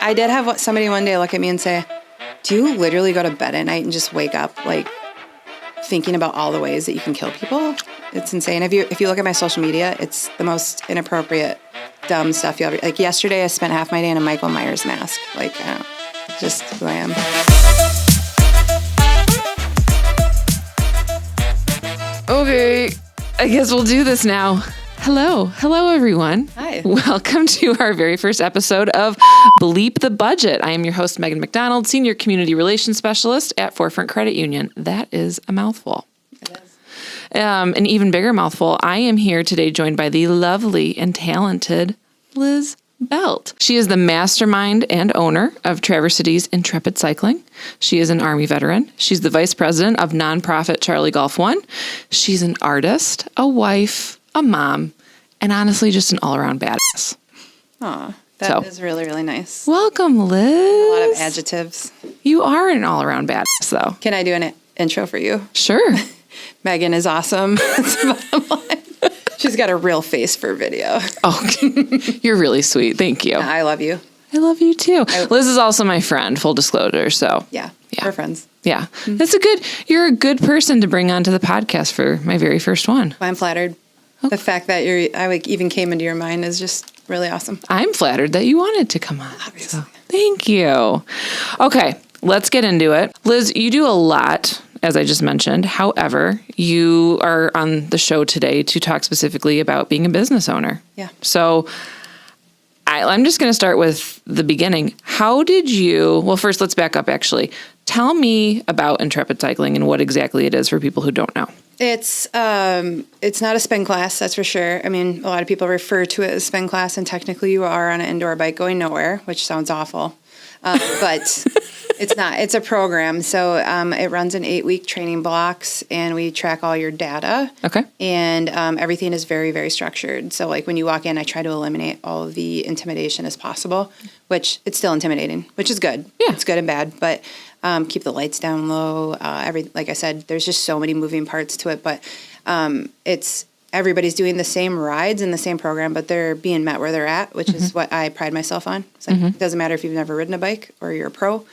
I did have somebody one day look at me and say, do you literally go to bed at night and just wake up like thinking about all the ways that you can kill people? It's insane. If you look at my social media, it's the most inappropriate, dumb stuff you'll ever... Like yesterday, I spent half my day in a Michael Myers mask. Like, I don't know, just who I am. Okay, I guess we'll do this now. Hello, everyone. Hi. Welcome to our very first episode of Bleep the Budget. I am your host, Meghan McDonald, Senior Community Relations Specialist at Forefront Credit Union. That is a mouthful. It is. An even bigger mouthful. I am here today joined by the lovely and talented Liz Belt. She is the mastermind and owner of Traverse City's Intrepid Cycling. She is an Army veteran. She's the vice president of nonprofit Charlie Golf One. She's an artist, a wife, a mom, and honestly, just an all-around badass. Aw, that is really, really nice. Welcome, Liz. A lot of adjectives. You are an all-around badass, though. Can I do an intro for you? Sure. Meghan is awesome. That's the bottom line. She's got a real face for video. Oh, you're really sweet. Thank you. I love you. I love you too. Liz is also my friend, full disclosure. So yeah, we're friends. Yeah. Mm-hmm. You're a good person to bring onto the podcast for my very first one. I'm flattered. Okay. The fact that I even came into your mind is just really awesome. I'm flattered that you wanted to come on. Obviously. So, thank you. Okay, let's get into it. Liz, you do a lot, as I just mentioned. However, you are on the show today to talk specifically about being a business owner. Yeah. So I'm just going to start with the beginning. How did you, well, first let's back up actually. Tell me about Intrepid Cycling and what exactly it is for people who don't know. It's not a spin class, that's for sure. I mean, a lot of people refer to it as spin class, and technically you are on an indoor bike going nowhere, which sounds awful. But it's not. It's a program. So it runs in 8-week training blocks, and we track all your data. Okay. And everything is very, very structured. So like when you walk in, I try to eliminate all of the intimidation as possible, which it's still intimidating, which is good. Yeah. It's good and bad, but keep the lights down low. Like I said, there's just so many moving parts to it, but everybody's doing the same rides in the same program, but they're being met where they're at, which is what I pride myself on. It's like, it doesn't matter if you've never ridden a bike or you're a pro,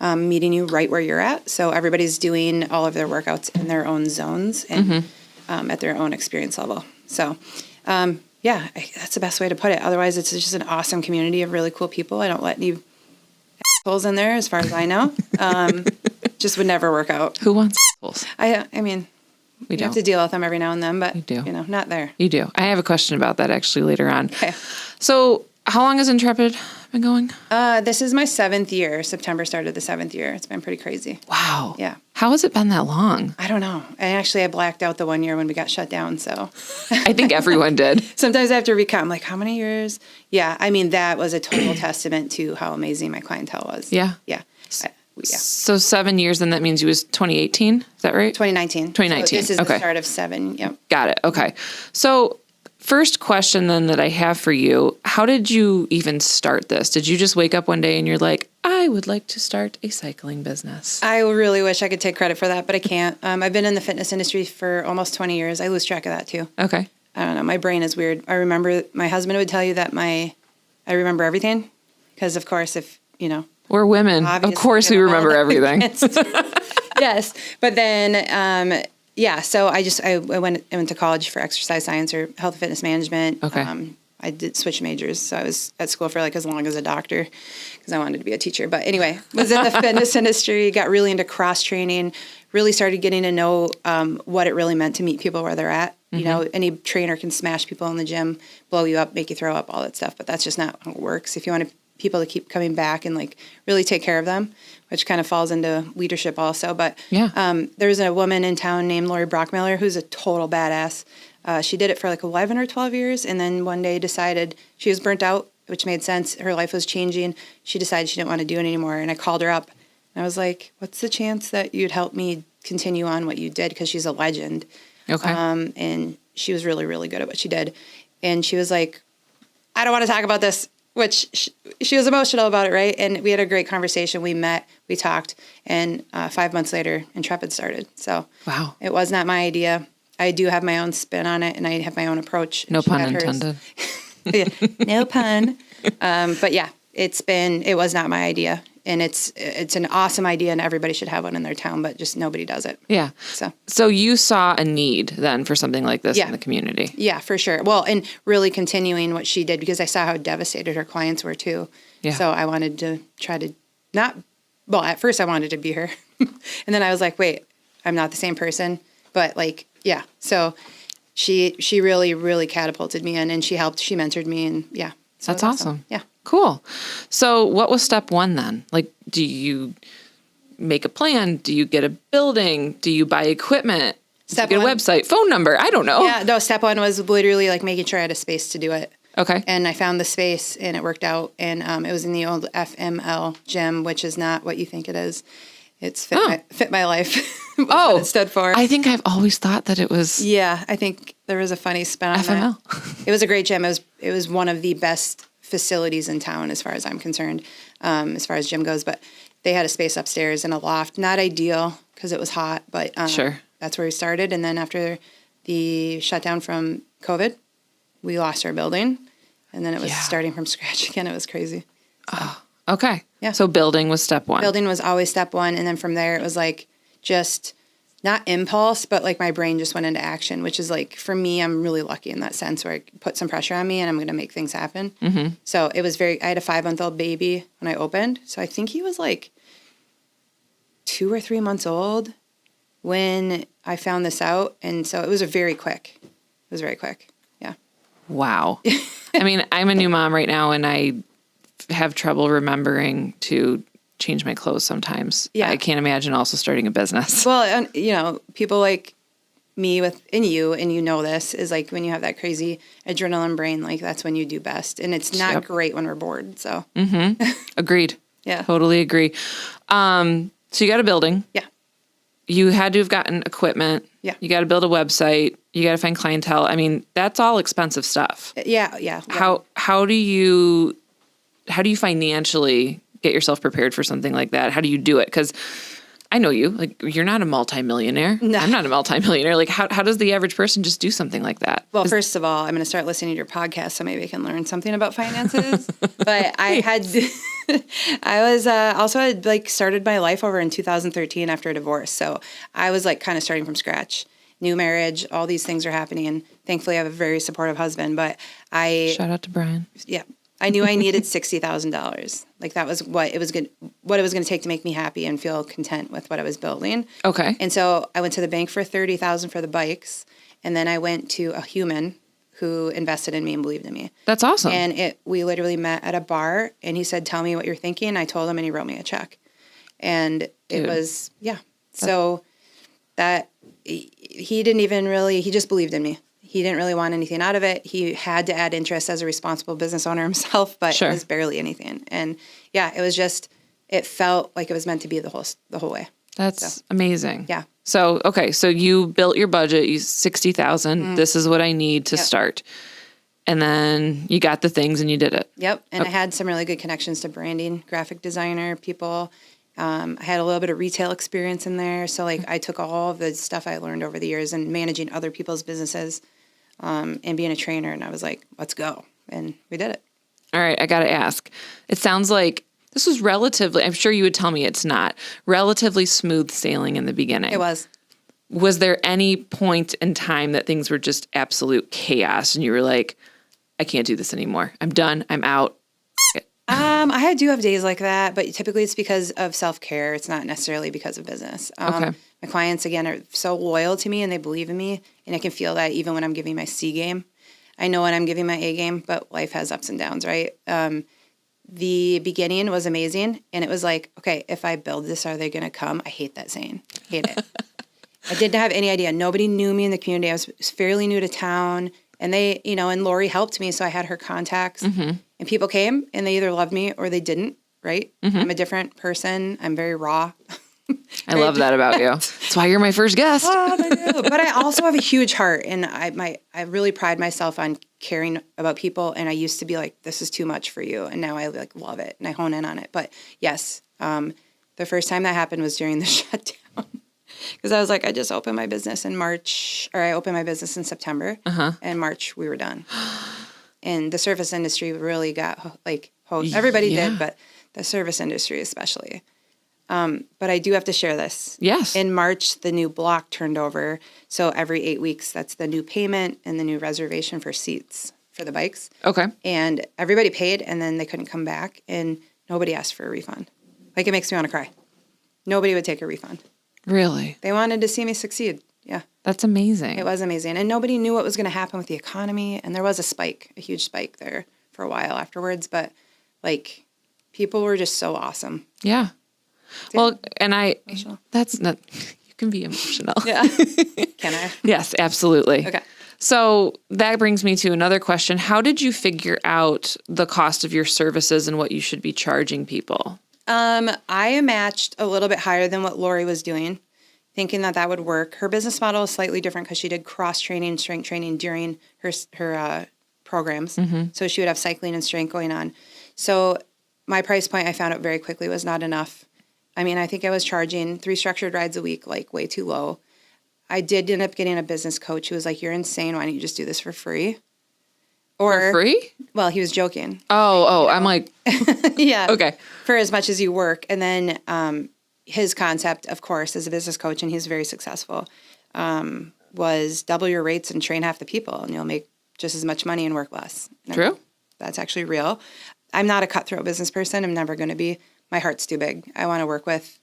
meeting you right where you're at. So everybody's doing all of their workouts in their own zones and at their own experience level. So, that's the best way to put it. Otherwise, it's just an awesome community of really cool people. I don't let any assholes in there, as far as I know. Just would never work out. Who wants assholes? I mean... We have to deal with them every now and then, but, you do. Not there. You do. I have a question about that actually later on. Okay. So how long has Intrepid been going? This is my 7th year. September started the 7th year. It's been pretty crazy. Wow. Yeah. How has it been that long? I don't know. I blacked out the one year when we got shut down, so. I think everyone did. Sometimes I have to recount. I'm like, how many years? Yeah, I mean, that was a total testament to how amazing my clientele was. Yeah. Yeah. So 7 years, then that means you was 2018. Is that right? 2019. 2019. So this is the start of 7. Yep. Got it. Okay. So first question then that I have for you, how did you even start this? Did you just wake up one day and you're like, I would like to start a cycling business? I really wish I could take credit for that, but I can't. I've been in the fitness industry for almost 20 years. I lose track of that too. Okay. I don't know. My brain is weird. I remember my husband would tell you that I remember everything because, of course, we're women. Of course we remember everything. Yes. But then, so I went to college for exercise science or health and fitness management. Okay. I did switch majors. So I was at school for as long as a doctor because I wanted to be a teacher. But anyway, was in the fitness industry, got really into cross training, really started getting to know what it really meant to meet people where they're at. You know, any trainer can smash people in the gym, blow you up, make you throw up, all that stuff. But that's just not how it works. If you want people to keep coming back and really take care of them, which kind of falls into leadership also. But there's a woman in town named Lori Brockmiller who's a total badass. She did it for 11 or 12 years, and then one day decided she was burnt out, which made sense. Her life was changing. She decided she didn't want to do it anymore, and I called her up. And I was like, what's the chance that you'd help me continue on what you did? Because she's a legend. Okay. And she was really, really good at what she did. And she was like, I don't want to talk about this. Which she was emotional about it, right? And we had a great conversation. We met, we talked, and 5 months later, Intrepid started. So wow, it was not my idea. I do have my own spin on it, and I have my own approach. No pun intended. Yeah, no pun. But yeah, it was not my idea. And it's an awesome idea and everybody should have one in their town, but just nobody does it. Yeah. So you saw a need then for something like this in the community. Yeah, for sure. Well, and really continuing what she did because I saw how devastated her clients were too. Yeah. So I wanted to try to at first I wanted to be her. And then I was like, wait, I'm not the same person. But like, yeah. So she really, really catapulted me in and she mentored me and yeah. So that's awesome. Yeah. Cool. So what was step one then? Like, do you make a plan? Do you get a building? Do you buy equipment? Do you get a website, phone number? I don't know. Yeah, no, step one was literally like making sure I had a space to do it. Okay. And I found the space and it worked out. And it was in the old FML gym, which is not what you think it is. It's Fit My Life. What it stood for. I think I've always thought that it was. Yeah, I think there was a funny spin on FML. That. It was a great gym. It was one of the best facilities in town as far as I'm concerned, as far as gym goes. But they had a space upstairs and a loft. Not ideal because it was hot, but sure. That's where we started. And then after the shutdown from COVID, we lost our building. And then it was starting from scratch again. It was crazy. So. Oh, okay. Yeah. So building was step one. Building was always step one. And then from there, it was like just not impulse, but like my brain just went into action, which is like, for me, I'm really lucky in that sense where I put some pressure on me and I'm going to make things happen. Mm-hmm. So it was I had a 5-month-old baby when I opened. So I think he was like 2 or 3 months old when I found this out. And so it was very quick. It was very quick. Yeah. Wow. I mean, I'm a new mom right now and I have trouble remembering to change my clothes sometimes. Yeah. I can't imagine also starting a business. Well, people like me and you know this, is like when you have that crazy adrenaline brain, like that's when you do best. And it's not great when we're bored. So. Mm-hmm. Agreed. Yeah. Totally agree. So you got a building. Yeah. You had to have gotten equipment. Yeah. You got to build a website. You got to find clientele. I mean, that's all expensive stuff. Yeah. Yeah. How do you financially get yourself prepared for something like that? How do you do it? Because I know you, like, you're not a multimillionaire. No. I'm not a multimillionaire. Like, how does the average person just do something like that? Well, first of all, I'm going to start listening to your podcast so maybe I can learn something about finances. But I was also had like started my life over in 2013 after a divorce. So I was like kind of starting from scratch. New marriage, all these things are happening. And thankfully I have a very supportive husband, but shout out to Brian. Yeah. I knew I needed $60,000. Like that was what it was going to take to make me happy and feel content with what I was building. Okay. And so I went to the bank for $30,000 for the bikes. And then I went to a human who invested in me and believed in me. That's awesome. And we literally met at a bar and he said, tell me what you're thinking. I told him and he wrote me a check. And it was, So that he didn't even really, he just believed in me. He didn't really want anything out of it. He had to add interest as a responsible business owner himself, but It was barely anything. And it was just, it felt like it was meant to be the whole way. That's amazing. Yeah. So, okay. So you built your budget, you 60,000. Mm-hmm. This is what I need to start. And then you got the things and you did it. Yep. And I had some really good connections to branding, graphic designer people. I had a little bit of retail experience in there. So like I took all of the stuff I learned over the years and managing other people's businesses and being a trainer. And I was like, let's go. And we did it. All right. I got to ask. It sounds like this was relatively, I'm sure you would tell me it's not, relatively smooth sailing in the beginning. It was. Was there any point in time that things were just absolute chaos and you were like, I can't do this anymore. I'm done. I'm out. I do have days like that, but typically it's because of self-care. It's not necessarily because of business. Okay. My clients, again, are so loyal to me and they believe in me. And I can feel that even when I'm giving my C game. I know when I'm giving my A game, but life has ups and downs, right? The beginning was amazing. And it was like, okay, if I build this, are they going to come? I hate that saying. Hate it. I didn't have any idea. Nobody knew me in the community. I was fairly new to town. And they, and Lori helped me. So I had her contacts. Mm-hmm. And people came and they either loved me or they didn't, right? Mm-hmm. I'm a different person. I'm very raw. I love that about you. That's why you're my first guest. Oh, thank you. But I also have a huge heart. And I really pride myself on caring about people. And I used to be like, this is too much for you. And now I like love it. And I hone in on it. But yes, the first time that happened was during the shutdown. Because I was like, I just opened my business in March, or I opened my business in September. Uh-huh. And March, we were done. And the service industry really got, like, host. Everybody Yeah. did, but the service industry especially. But I do have to share this. Yes. In March, the new block turned over. So every 8 weeks, that's the new payment and the new reservation for seats for the bikes. Okay. And everybody paid, and then they couldn't come back, and nobody asked for a refund. Like, it makes me want to cry. Nobody would take a refund. Really? They wanted to see me succeed. Yeah. That's amazing. It was amazing. And nobody knew what was going to happen with the economy. And there was a huge spike there for a while afterwards. But, like, people were just so awesome. Yeah. Well, and Emotional. that's not, you can be emotional. Yeah. Can I? Yes, absolutely. Okay. So that brings me to another question. How did you figure out the cost of your services and what you should be charging people? I matched a little bit higher than what Lori was doing, thinking that would work. Her business model is slightly different because she did cross training, strength training during her programs. Mm-hmm. So she would have cycling and strength going on. So my price point, I found out very quickly, was not enough. I mean, I think I was charging 3 structured rides a week, like way too low. I did end up getting a business coach who was like, "You're insane. Why don't you just do this for free?" Or for free? Well, he was joking. Oh, I'm like, yeah. Okay. For as much as you work. And then his concept, of course, as a business coach, and he's very successful, was double your rates and train half the people, and you'll make just as much money and work less. And True. That's actually real. I'm not a cutthroat business person. I'm never going to be. My heart's too big. I want to work with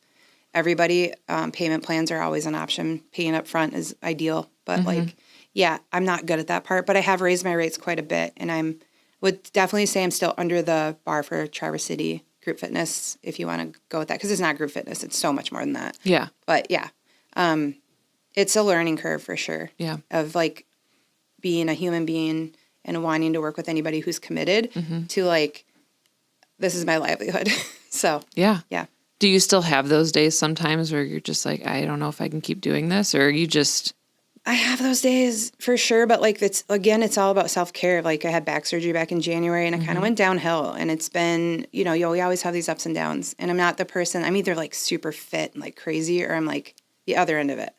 everybody. Payment plans are always an option. Paying up front is ideal. But I'm not good at that part. But I have raised my rates quite a bit. And would definitely say I'm still under the bar for Traverse City group fitness, if you want to go with that. Because it's not group fitness. It's so much more than that. Yeah. But yeah, it's a learning curve for sure. Yeah. Of like being a human being and wanting to work with anybody who's committed to like, this is my livelihood. So yeah. Yeah. Do you still have those days sometimes where you're just like, I don't know if I can keep doing this, or you just... I have those days for sure, but like it's all about self-care. Like I had back surgery back in January and I kind of went downhill, and it's been, you always have these ups and downs, and I'm not the person, I'm either like super fit and like crazy, or I'm like the other end of it.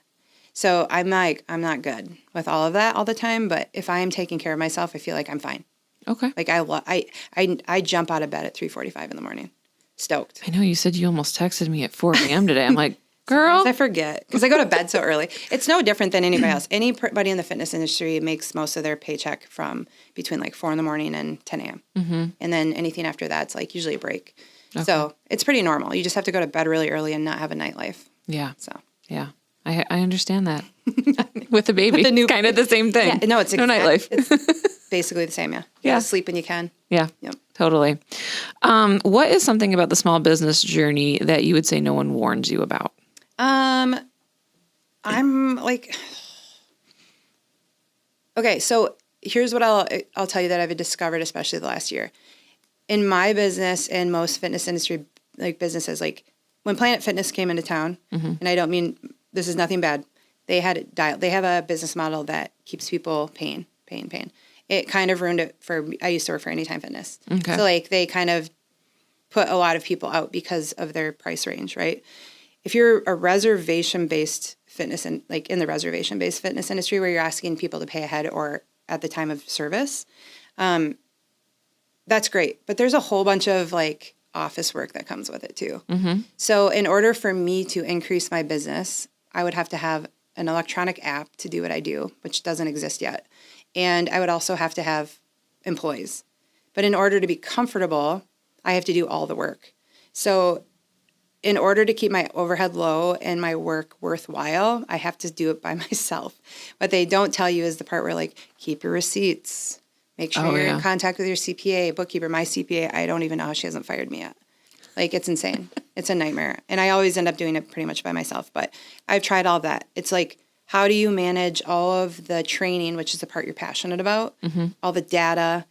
So I'm like, I'm not good with all of that all the time, but if I am taking care of myself, I feel like I'm fine. Okay. Like I jump out of bed at 3:45 in the morning. Stoked. I know you said you almost texted me at 4 a.m. today. I'm like, girl. I forget because I go to bed so early. It's no different than anybody else. Anybody in the fitness industry makes most of their paycheck from between like 4 in the morning and 10 a.m. Mm-hmm. And then anything after that's like usually a break. Okay. So it's pretty normal. You just have to go to bed really early and not have a nightlife. Yeah. So yeah, I understand that. With a baby, with kind of the same thing. Yeah, no, it's no nightlife. It's basically the same. Yeah. You gotta sleep when you can. Yeah. Yep. Totally. What is something about the small business journey that you would say no one warns you about? I'm like, okay, so here's what I'll tell you that I've discovered, especially the last year. In my business and most fitness industry like businesses, like when Planet Fitness came into town, and I don't mean this is nothing bad. They have a business model that keeps people paying. It kind of ruined it I used to work for Anytime Fitness. Okay. So like they kind of put a lot of people out because of their price range, right? If you're a reservation-based fitness and like in the reservation-based fitness industry where you're asking people to pay ahead or at the time of service, that's great. But there's a whole bunch of like office work that comes with it too. Mm-hmm. So in order for me to increase my business, I would have to have an electronic app to do what I do, which doesn't exist yet. And I would also have to have employees. But in order to be comfortable, I have to do all the work. So in order to keep my overhead low and my work worthwhile, I have to do it by myself. What they don't tell you is the part where like, keep your receipts, make sure you're in contact with your CPA, bookkeeper. My CPA, I don't even know how she hasn't fired me yet. Like, it's insane. It's a nightmare. And I always end up doing it pretty much by myself. But I've tried all that. It's like, how do you manage all of the training, which is the part you're passionate about, all the data,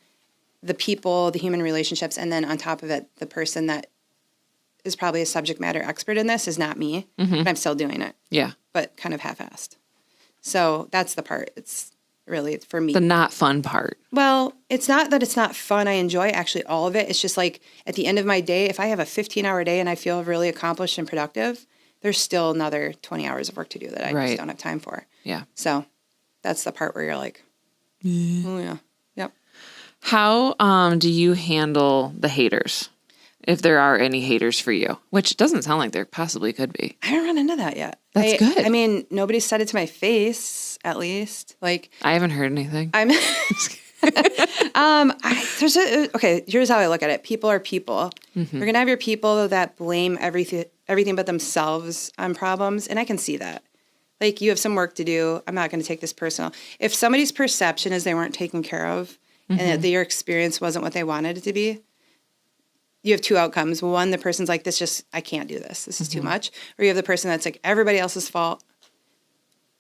the people, the human relationships, and then on top of it, the person that is probably a subject matter expert in this is not me, but I'm still doing it. Yeah. But kind of half-assed. So that's the part. It's really, for me. The not fun part. Well, it's not that it's not fun. I enjoy actually all of it. It's just like at the end of my day, if I have a 15-hour day and I feel really accomplished and productive, there's still another 20 hours of work to do that I just don't have time for. Yeah. So that's the part where you're like, oh yeah. Yep. How do you handle the haters? If there are any haters for you, which doesn't sound like there possibly could be. I haven't run into that yet. That's good. I mean, nobody said it to my face, at least. Like, I haven't heard anything. Okay, here's how I look at it. People are people. You're going to have your people that blame everything but themselves on problems, and I can see that. Like, you have some work to do. I'm not going to take this personal. If somebody's perception is they weren't taken care of and that your experience wasn't what they wanted it to be, you have two outcomes. One, the person's like, I can't do this. This is too much. Or you have the person that's like, everybody else's fault,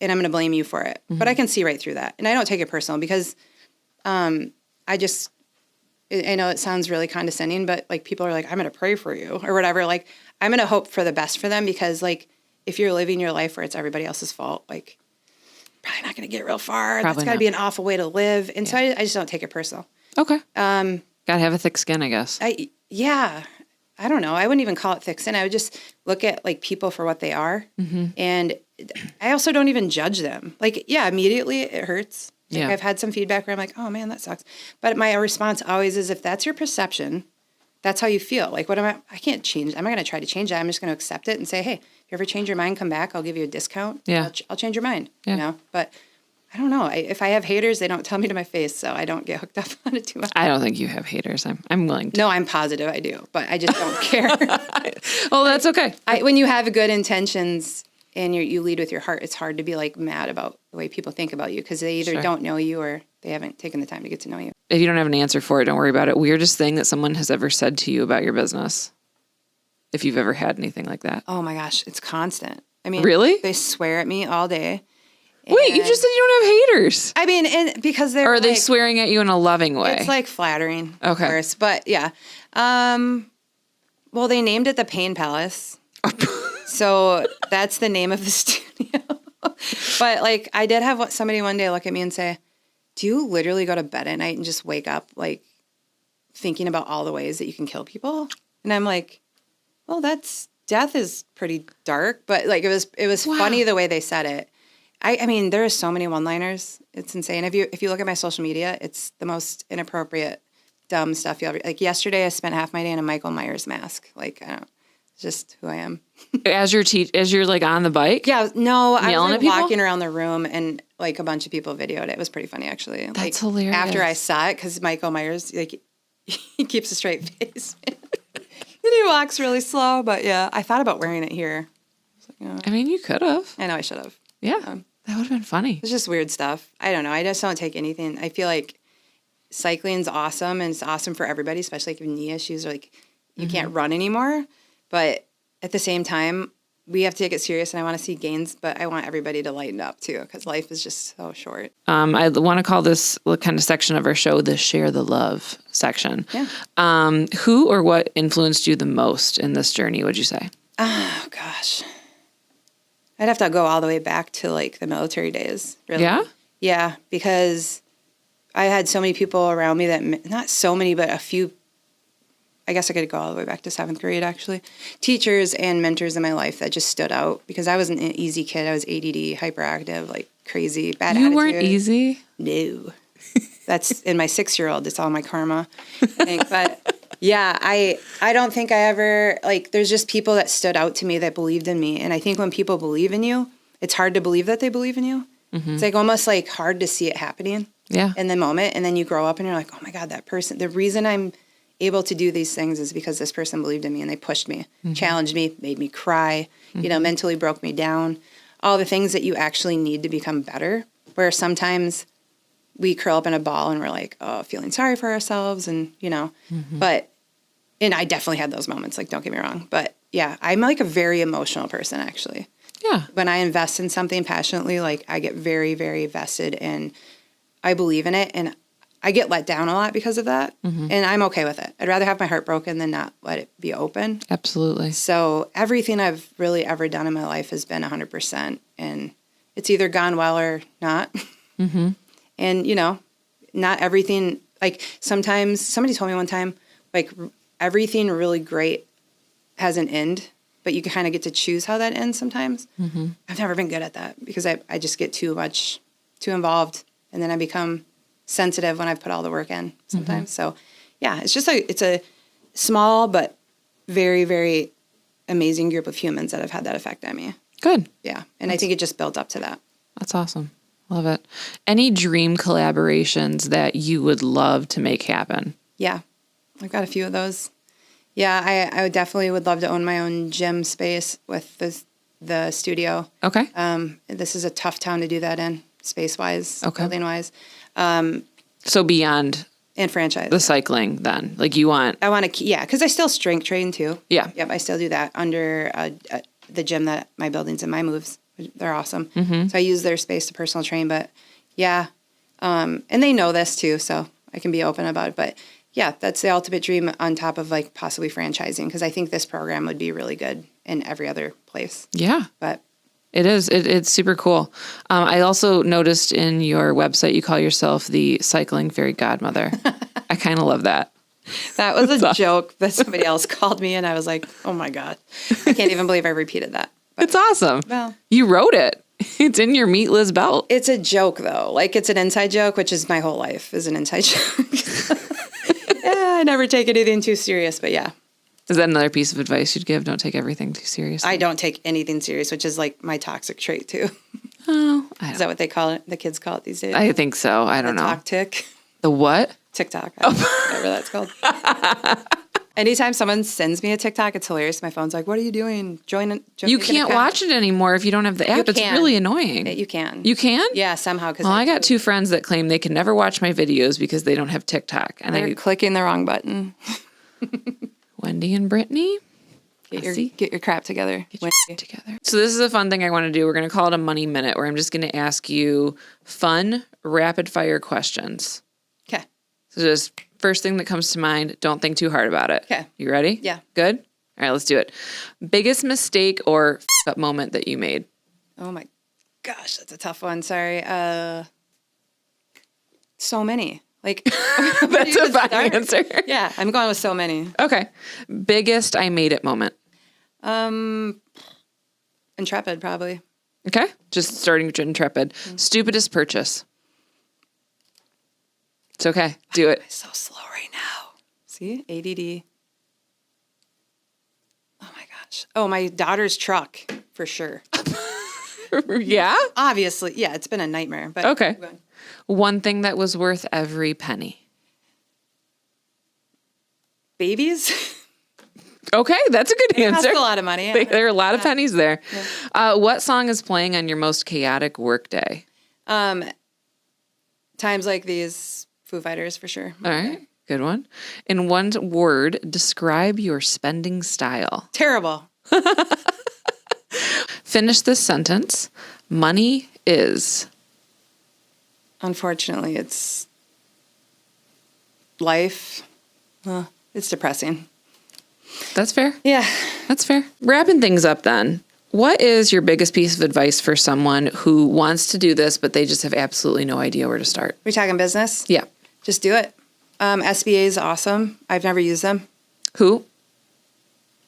and I'm going to blame you for it. But I can see right through that. And I don't take it personal because I know it sounds really condescending, but like people are like, I'm going to pray for you or whatever. Like, I'm going to hope for the best for them because like, if you're living your life where it's everybody else's fault, like probably not going to get real far. That's got to be an awful way to live. And so I just don't take it personal. Okay. Got to have a thick skin, I guess. Yeah. I don't know. I wouldn't even call it thick skin. I would just look at like people for what they are. And I also don't even judge them. Like, yeah, immediately it hurts. Like, I've had some feedback where I'm like, oh man, that sucks. But my response always is, if that's your perception, that's how you feel. Like, I can't change. I'm not going to try to change that. I'm just going to accept it and say, hey, if you ever change your mind, come back. I'll give you a discount. Yeah. I'll change your mind, you know? But I don't know. If I have haters, they don't tell me to my face, so I don't get hooked up on it too much. I don't think you have haters. I'm willing to. No, I'm positive I do, but I just don't care. Oh, that's okay. When you have good intentions and you lead with your heart, it's hard to be like mad about the way people think about you because they either don't know you or they haven't taken the time to get to know you. If you don't have an answer for it, don't worry about it. Weirdest thing that someone has ever said to you about your business, if you've ever had anything like that. Oh my gosh, it's constant. I mean, really? They swear at me all day. Wait, you just said you don't have haters. I mean, and because they're Or are they swearing at you in a loving way? It's like flattering, okay. Of course. But yeah. Well, they named it the Pain Palace. So that's the name of the studio. But like, I did have somebody one day look at me and say, do you literally go to bed at night and just wake up like thinking about all the ways that you can kill people? And I'm like, well, death is pretty dark, but like it was funny the way they said it. I mean, there are so many one-liners. It's insane. If you look at my social media, it's the most inappropriate, dumb stuff you'll ever. Like yesterday, I spent half my day in a Michael Myers mask. Like it's just who I am. As you're like on the bike. Yeah, no, I was like, at people? walking around the room and like a bunch of people videoed it. It was pretty funny actually. That's like, hilarious. After I saw it, because Michael Myers like he keeps a straight face. And he walks really slow, but yeah, I thought about wearing it here. I mean, you could have. I know I should have. Yeah, that would have been funny. It's just weird stuff. I don't know. I just don't take anything. I feel like cycling's awesome, and it's awesome for everybody, especially like if you have knee issues or like you can't run anymore. But at the same time, we have to take it serious, and I want to see gains, but I want everybody to lighten up too, because life is just so short. I want to call this kind of section of our show the Share the Love section. Yeah. Who or what influenced you the most in this journey, would you say? Oh, gosh. I'd have to go all the way back to like the military days. Really. Yeah? Yeah, because I had so many people around me that, not so many, but a few, I guess I could go all the way back to 7th grade, actually. Teachers and mentors in my life that just stood out because I wasn't an easy kid. I was ADD, hyperactive, like crazy, bad attitude. You weren't easy? No. That's in my 6-year-old. It's all my karma, I think. But yeah, I don't think I ever, like, there's just people that stood out to me that believed in me. And I think when people believe in you, it's hard to believe that they believe in you. Mm-hmm. It's like almost like hard to see it happening in the moment. And then you grow up and you're like, oh my God, that person, the reason I'm able to do these things is because this person believed in me and they pushed me, challenged me, made me cry, mentally broke me down. All the things that you actually need to become better, where sometimes we curl up in a ball and we're like, oh, feeling sorry for ourselves and, but, and I definitely had those moments, like, don't get me wrong. But yeah, I'm like a very emotional person, actually. Yeah. When I invest in something passionately, like I get very, very vested and I believe in it. And I get let down a lot because of that. Mm-hmm. And I'm okay with it. I'd rather have my heart broken than not let it be open. Absolutely. So everything I've really ever done in my life has been 100%. And it's either gone well or not. Mm-hmm. And, not everything, like sometimes somebody told me one time, like everything really great has an end, but you can kind of get to choose how that ends sometimes. Mm-hmm. I've never been good at that because I just get too involved and then I become sensitive when I put all the work in sometimes. So yeah, it's a small but very, very amazing group of humans that have had that effect on me. Good. Yeah. And I think it just built up to that. That's awesome. Love it. Any dream collaborations that you would love to make happen? Yeah. I've got a few of those. Yeah, I definitely would love to own my own gym space with the studio. Okay. This is a tough town to do that in, space-wise, building-wise. So beyond and franchise. the cycling then, like you want. I want to, yeah, because I still strength train too. Yeah. Yep, I still do that under the gym that my building's in, my moves. They're awesome. So I use their space to personal train, but yeah. And they know this too, so I can be open about it. But yeah, that's the ultimate dream on top of like possibly franchising, because I think this program would be really good in every other place. Yeah. But it is. It's super cool. I also noticed in your website, you call yourself the cycling fairy godmother. I kind of love that. That was a joke that somebody else called me, and I was like, oh my God. I can't even believe I repeated that. But, it's awesome. Well, you wrote it. It's in your Meet Liz belt. It's a joke, though. Like, it's an inside joke, which is my whole life is an inside joke. Yeah, I never take anything too serious, but yeah. Is that another piece of advice you'd give? Don't take everything too seriously. I don't take anything serious, which is like my toxic trait, too. Oh, Is that what they call it? The kids call it these days? I think so. I don't know. Talk tick. The what? TikTok. Whatever that's called. Anytime someone sends me a TikTok, it's hilarious. My phone's like, what are you doing? You can't watch it anymore if you don't have the app. It's really annoying. You can. You can? Yeah, somehow. Well, I got two friends that claim they can never watch my videos because they don't have TikTok. And they're clicking the wrong button. Wendy and Brittany. Get your crap together. Together. So this is a fun thing I want to do. We're going to call it a money minute, where I'm just going to ask you fun, rapid fire questions. Okay. So just first thing that comes to mind, don't think too hard about it. Okay. You ready? Yeah. Good? All right, let's do it. Biggest mistake or up moment that you made? Oh my gosh, that's a tough one. Sorry. So many. Like that's a fine answer. Yeah, I'm going with so many. Okay. Biggest I made it moment. Intrepid, probably. Okay. Just starting with Intrepid. Stupidest purchase. It's okay. Do it. I'm so slow right now. See? ADD. Oh my gosh. Oh, my daughter's truck, for sure. Yeah? Obviously. Yeah, it's been a nightmare. But okay. One thing that was worth every penny. Babies? Okay, that's a good answer. That's a lot of money. Yeah. There are a lot of pennies there. Yeah. What song is playing on your most chaotic work day? Times like these, Foo Fighters, for sure. All right, good one. In one word, describe your spending style. Terrible. Finish this sentence. Money is... Unfortunately, it's life. It's depressing. That's fair. Yeah. That's fair. Wrapping things up then, what is your biggest piece of advice for someone who wants to do this, but they just have absolutely no idea where to start? We're talking business? Yeah. Just do it. SBA is awesome. I've never used them. Who?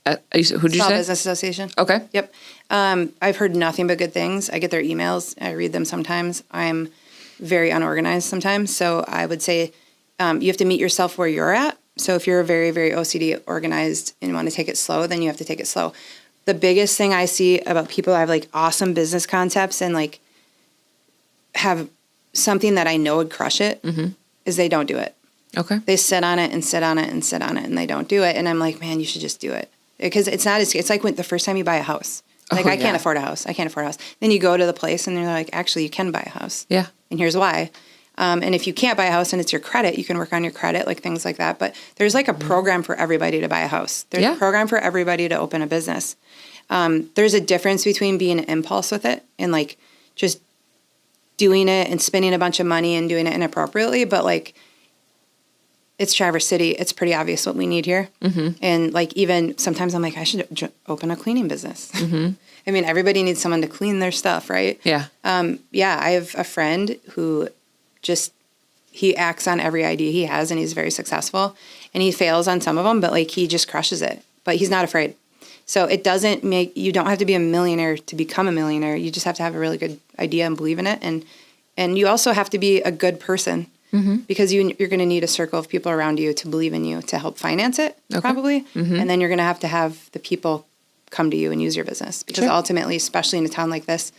Who'd you say? Small Business Association. Okay. Yep. I've heard nothing but good things. I get their emails. I read them sometimes. I'm very unorganized sometimes. So I would say you have to meet yourself where you're at. So if you're very, very OCD organized and want to take it slow, then you have to take it slow. The biggest thing I see about people who have like awesome business concepts and like have something that I know would crush it is they don't do it. Okay. They sit on it and sit on it and sit on it and they don't do it. And I'm like, man, you should just do it. Because it's not as, it's like when the first time you buy a house. Like, I can't afford a house. I can't afford a house. Then you go to the place and they're like, actually, you can buy a house. Yeah. And here's why. And if you can't buy a house and it's your credit, you can work on your credit, like things like that. But there's like a program for everybody to buy a house. There's a program for everybody to open a business. There's a difference between being an impulse with it and like just doing it and spending a bunch of money and doing it inappropriately. But like, it's Traverse City. It's pretty obvious what we need here. And like, even sometimes I'm like, I should open a cleaning business. I mean, everybody needs someone to clean their stuff, right? Yeah. I have a friend who he acts on every idea he has and he's very successful and he fails on some of them, but like he just crushes it, but he's not afraid. So it doesn't you don't have to be a millionaire to become a millionaire. You just have to have a really good idea and believe in it. And you also have to be a good person. because you're going to need a circle of people around you to believe in you to help finance it, probably. And then you're going to have the people come to you and use your business because ultimately, especially in a town like this,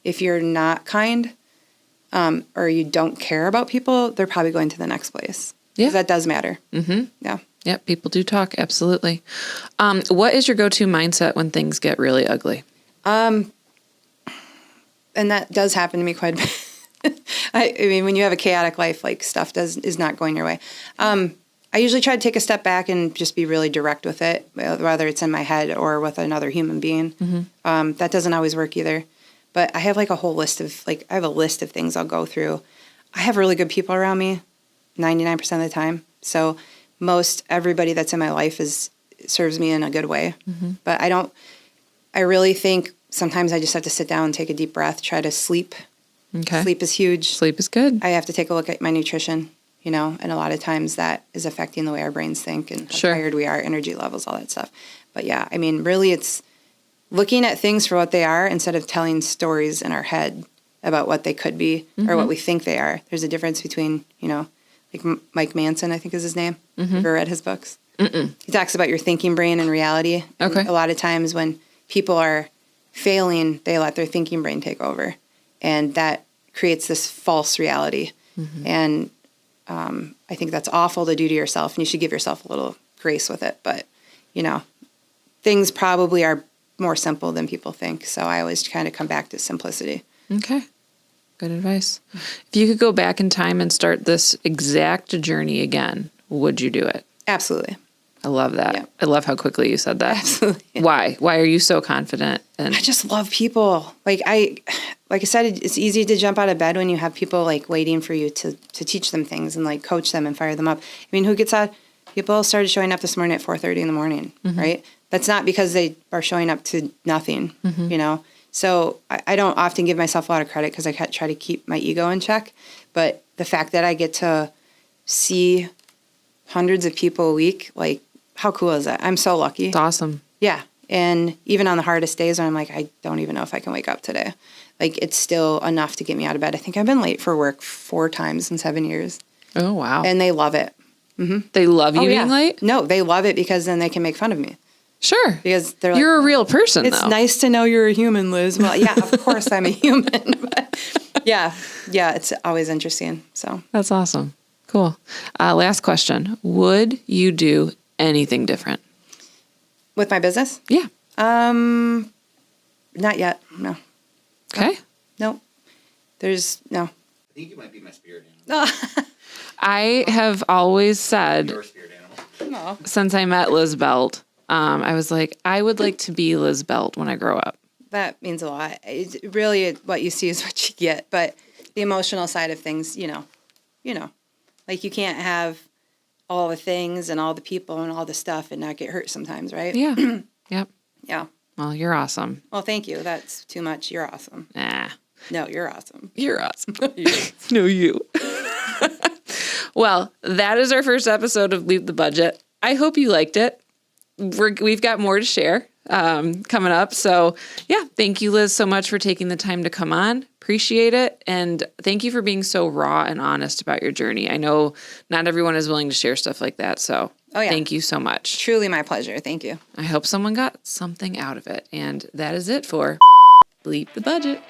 if you're not kind or you don't care about people, they're probably going to the next place. Yeah. That does matter. Yeah. Yep. People do talk. Absolutely. What is your go-to mindset when things get really ugly? And that does happen to me quite a bit. I mean, when you have a chaotic life, like stuff is not going your way. I usually try to take a step back and just be really direct with it, whether it's in my head or with another human being. That doesn't always work either. But I have like a whole list of, I have a list of things I'll go through. I have really good people around me 99% of the time. So most everybody that's in my life serves me in a good way. But I really think sometimes I just have to sit down and take a deep breath, try to sleep. Okay. Sleep is huge. Sleep is good. I have to take a look at my nutrition, and a lot of times that is affecting the way our brains think and how tired we are, energy levels, all that stuff. But yeah, I mean, really it's looking at things for what they are instead of telling stories in our head about what they could be or what we think they are. There's a difference between, like Mike Manson, I think is his name. Have you ever read his books? He talks about your thinking brain and reality. Okay. And a lot of times when people are failing, they let their thinking brain take over. And that creates this false reality. And I think that's awful to do to yourself. And you should give yourself a little grace with it. But, things probably are more simple than people think. So I always kind of come back to simplicity. Okay. Good advice. If you could go back in time and start this exact journey again, would you do it? Absolutely. I love that. Yeah. I love how quickly you said that. Absolutely. Why? Why are you so confident? I just love people. Like I said, it's easy to jump out of bed when you have people like waiting for you to teach them things and like coach them and fire them up. I mean, who gets out? People started showing up this morning at 4:30 in the morning, right? That's not because they are showing up to nothing, So I don't often give myself a lot of credit because I try to keep my ego in check. But the fact that I get to see hundreds of people a week, like, how cool is that? I'm so lucky. It's awesome. Yeah. And even on the hardest days when I'm like, I don't even know if I can wake up today. Like, it's still enough to get me out of bed. I think I've been late for work 4 times in 7 years. Oh, wow. And they love it. They love you being late? No, they love it because then they can make fun of me. Sure. Because they're like, you're a real person, it's nice to know you're a human, Liz. Well, yeah, of course I'm a human. But yeah, it's always interesting. So that's awesome. Cool. Last question. Would you do anything different? With my business? Yeah. Not yet. No. Okay. No. There's no. I think you might be my spirit animal. I have always said, Your spirit animal. since I met Liz Belt, I was like, I would like to be Liz Belt when I grow up. That means a lot. Really, what you see is what you get. But the emotional side of things, like you can't have all the things and all the people and all the stuff and not get hurt sometimes, right? Yeah. Yep. Yeah. Well, you're awesome. Well, thank you. That's too much. You're awesome. Nah. No, you're awesome. You're awesome. No, you. Well, that is our first episode of Bleep the Budget. I hope you liked it. We've got more to share coming up. So, yeah, thank you, Liz, so much for taking the time to come on. Appreciate it. And thank you for being so raw and honest about your journey. I know not everyone is willing to share stuff like that. So, thank you so much. Truly my pleasure. Thank you. I hope someone got something out of it. And that is it for Bleep the Budget.